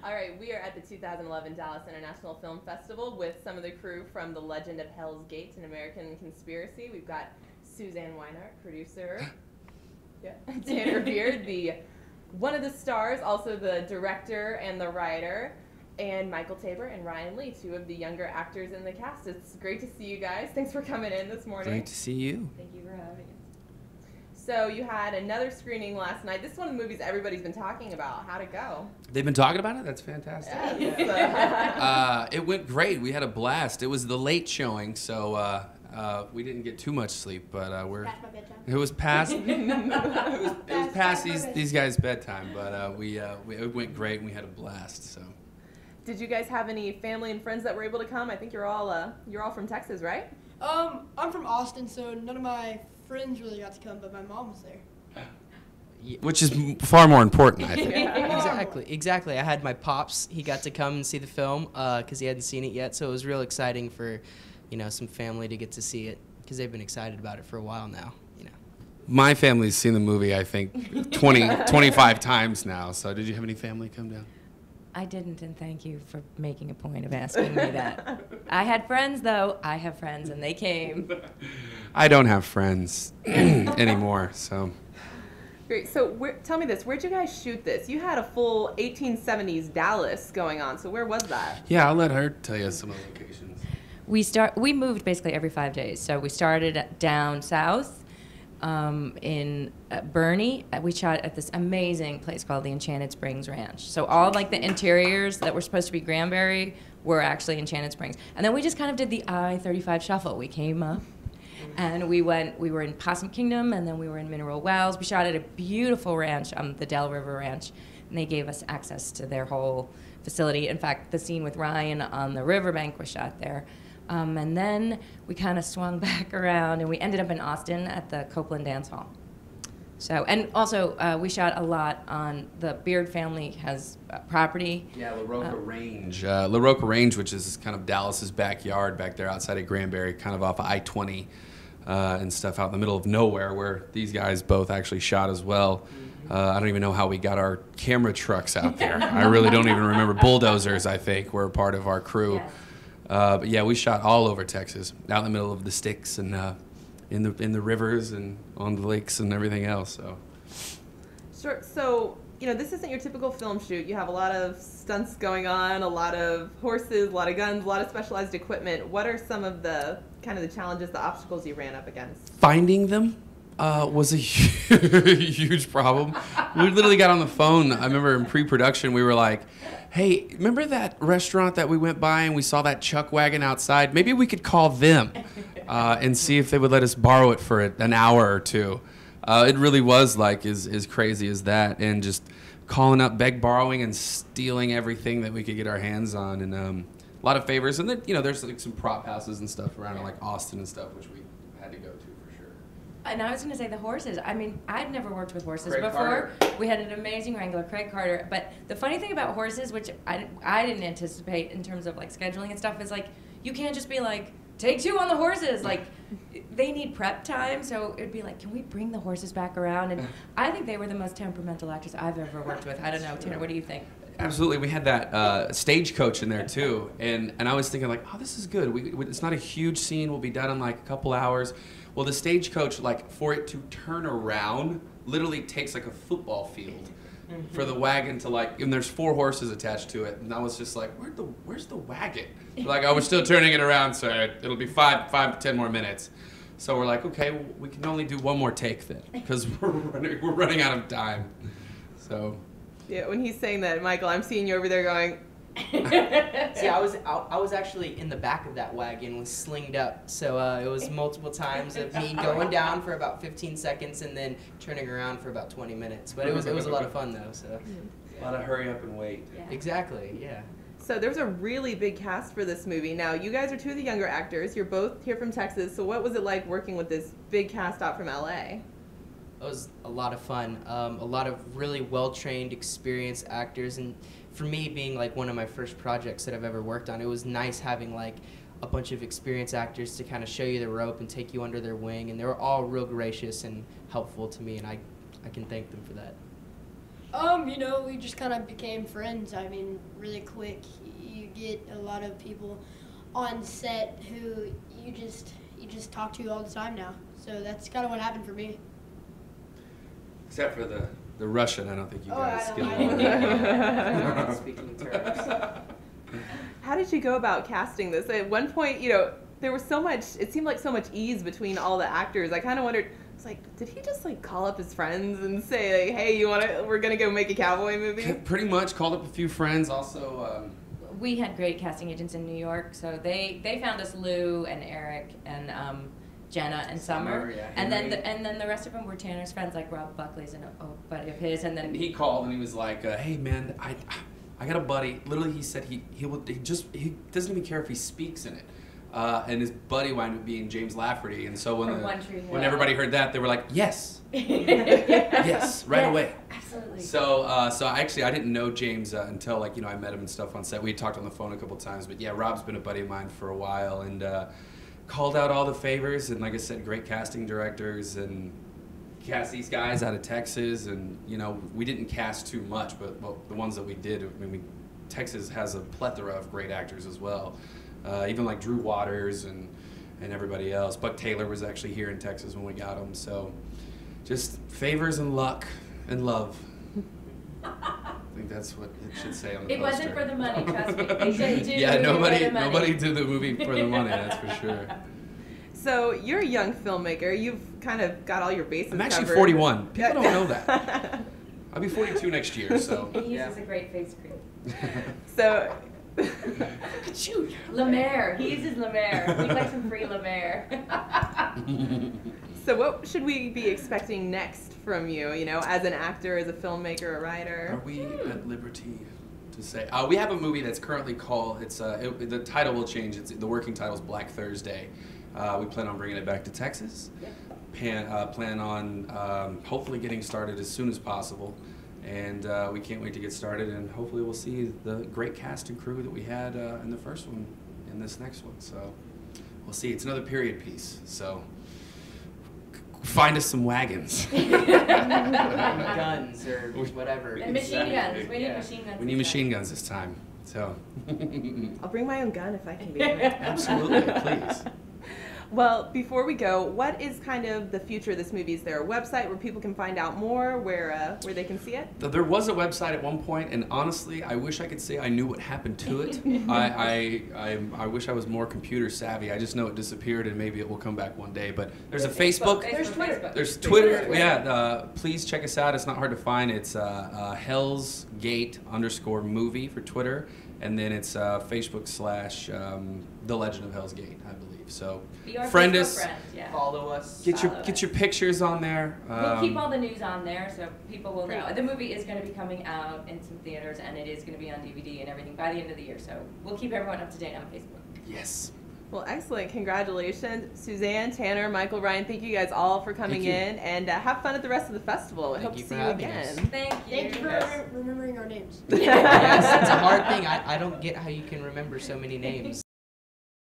All right, we are at the 2011 Dallas International Film Festival with some of the crew from The Legend of Hell's Gate, An American Conspiracy. We've got Suzanne Weinert, producer. Yeah. Tanner Beard, one of the stars, also the director and the writer, and Michael Tabor and Ryan Lee, two of the younger actors in the cast. It's great to see you guys. Thanks for coming in this morning. Great to see you. Thank you for having us. So you had another screening last night. This is one of the movies everybody's been talking about. How'd it go? They've been talking about it? That's fantastic. Yes. It went great. We had a blast. It was the late showing, so we didn't get too much sleep, but Past my bedtime. it was past it was past these guys' bedtime, but it went great and we had a blast. So. Did you guys have any family and friends that were able to come? I think you're all from Texas, right? I'm from Austin, so none of my friends really got to come, but my mom was there. Which is far more important, I think. Yeah. Exactly. I had my pops. He got to come and see the film because he hadn't seen it yet, so it was real exciting for, some family to get to see it because they've been excited about it for a while now. My family's seen the movie, I think, 25 times now. So did you have any family come down? I didn't, and thank you for making a point of asking me that. I had friends, though. I have friends, and they came. I don't have friends anymore, so. Great. So tell me this. Where'd you guys shoot this? You had a full 1870s Dallas going on. So where was that? Yeah, I'll let her tell you some of the locations. We moved basically every 5 days. So we started down south in Bernie. We shot at this amazing place called the Enchanted Springs Ranch. So all like the interiors that were supposed to be Granbury were actually Enchanted Springs. And then we just kind of did the I-35 shuffle. We came up and we were in Possum Kingdom, and then we were in Mineral Wells. We shot at a beautiful ranch, the Del River Ranch, and they gave us access to their whole facility. In fact, the scene with Ryan on the riverbank was shot there. And then we kind of swung back around, and we ended up in Austin at the Copeland Dance Hall. So, and also we shot a lot on the Beard family has property. Yeah, LaRocca Range. LaRocca Range, which is kind of Dallas's backyard back there outside of Granbury, kind of off of I-20 and stuff out in the middle of nowhere, where these guys both actually shot as well. I don't even know how we got our camera trucks out there. I really don't even remember. Bulldozers, I think, were a part of our crew. Yes. But yeah, we shot all over Texas, out in the middle of the sticks and in the rivers and on the lakes and everything else. So. Sure. So this isn't your typical film shoot. You have a lot of stunts going on, a lot of horses, a lot of guns, a lot of specialized equipment. What are some of the challenges, the obstacles you ran up against? Finding them was a huge problem. We literally got on the phone. I remember in pre-production we were like, hey, remember that restaurant that we went by and we saw that chuck wagon outside? Maybe we could call them and see if they would let us borrow it for an hour or two. It really was like as crazy as that, and just calling up, borrowing, and stealing everything that we could get our hands on, and a lot of favors. And then there's like some prop houses and stuff around like Austin and stuff, which we had to go to for sure. And I was going to say the horses. I mean, I'd never worked with horses Craig before. Carter. We had an amazing wrangler, Craig Carter. But the funny thing about horses, which I didn't anticipate in terms of like scheduling and stuff, is like you can't just be like, take 2 on the horses. Like they need prep time, so it'd be like, can we bring the horses back around? And I think they were the most temperamental actors I've ever worked with. I don't know, Tanner, what do you think? Absolutely, we had that stagecoach in there too, and I was thinking like, oh, this is good. It's not a huge scene. We'll be done in like a couple hours. Well, the stagecoach, like for it to turn around, literally takes like a football field for the wagon to like, and there's 4 horses attached to it, and I was just like, where's the wagon? Like, we're still turning it around, so it'll be 5 to 10 more minutes. So we're like, okay, well, we can only do 1 more take then, because we're running out of time. So. Yeah, when he's saying that, Michael, I'm seeing you over there going. See, I was actually in the back of that wagon, was slinged up. So it was multiple times of me going down for about 15 seconds and then turning around for about 20 minutes. But it was a lot of fun though. So A lot of hurry up and wait. Yeah. exactly, yeah. So there's a really big cast for this movie. Now, you guys are 2 of the younger actors. You're both here from Texas. So what was it like working with this big cast out from LA? It was a lot of fun. A lot of really well-trained, experienced actors, and for me, being like one of my first projects that I've ever worked on, it was nice having like a bunch of experienced actors to kind of show you the rope and take you under their wing, and they were all real gracious and helpful to me, and I can thank them for that. You know, we just kind of became friends. I mean, really quick. You get a lot of people on set who you just talk to all the time now. So that's kind of what happened for me. Except for the Russian, I don't think you guys I get don't along. Speaking terms. How did you go about casting this? At one point, there was so much, it seemed like so much ease between all the actors. I kind of wondered, it's like, did he just like call up his friends and say, like, hey, we're going to go make a cowboy movie? Pretty much called up a few friends. Also, We had great casting agents in New York, so they found us Lou and Eric and Jenna and Summer, yeah, and then the rest of them were Tanner's friends, like Rob Buckley's and a buddy of his, and then he called and he was like, "Hey man, I got a buddy." Literally, he said he doesn't even care if he speaks in it. And his buddy wound up being James Lafferty, and so when everybody heard that, they were like, "Yes, yes, right away." Absolutely. So I didn't know James until I met him and stuff on set. We had talked on the phone a couple times, but yeah, Rob's been a buddy of mine for a while, and called out all the favors, and like I said, great casting directors, and cast these guys out of Texas, and we didn't cast too much, but the ones that we did, I mean, Texas has a plethora of great actors as well. Even like Drew Waters and everybody else. Buck Taylor was actually here in Texas when we got him. So just favors and luck and love. I think that's what it should say on the It poster. wasn't for the money, trust me. They didn't do Yeah, the movie for the money. nobody did the movie for the money, that's for sure. So you're a young filmmaker. You've kind of got all your bases I'm actually covered. 41. People don't know that. I'll be 42 next year, so. He uses a great face cream. So Lemaire. He uses Lemaire. We'd like some free Lemaire. So what should we be expecting next from you, as an actor, as a filmmaker, a writer? Are we at liberty to say? We have a movie that's currently called, the title will change. The working title is Black Thursday. We plan on bringing it back to Texas. Plan on hopefully getting started as soon as possible. And we can't wait to get started, and hopefully we'll see the great cast and crew that we had in the first one in this next one. So we'll see. It's another period piece, so find us some wagons. Guns or whatever. And machine guns. We need machine guns. We need machine guns this time. So I'll bring my own gun if I can be in it. absolutely, please. Well, before we go, what is kind of the future of this movie? Is there a website where people can find out more, where they can see it? There was a website at one point, and honestly, I wish I could say I knew what happened to it. I wish I was more computer savvy. I just know it disappeared, and maybe it will come back one day. But there's a Facebook. There's Twitter. There's Twitter. Yeah, please check us out. It's not hard to find. It's Hell's Gate _movie for Twitter, and then it's Facebook / The Legend of Hell's Gate, I believe. So friend us, yeah. Follow us. get your pictures on there. We'll keep all the news on there so people will know. The movie is going to be coming out in some theaters, and it is going to be on DVD and everything by the end of the year. So we'll keep everyone up to date on Facebook. Yes. Well, excellent. Congratulations. Suzanne, Tanner, Michael, Ryan, thank you guys all for coming in, and have fun at the rest of the festival. I hope to see you again. Thank you. Thank you for remembering our names. Yes, it's a hard thing. I don't get how you can remember so many names.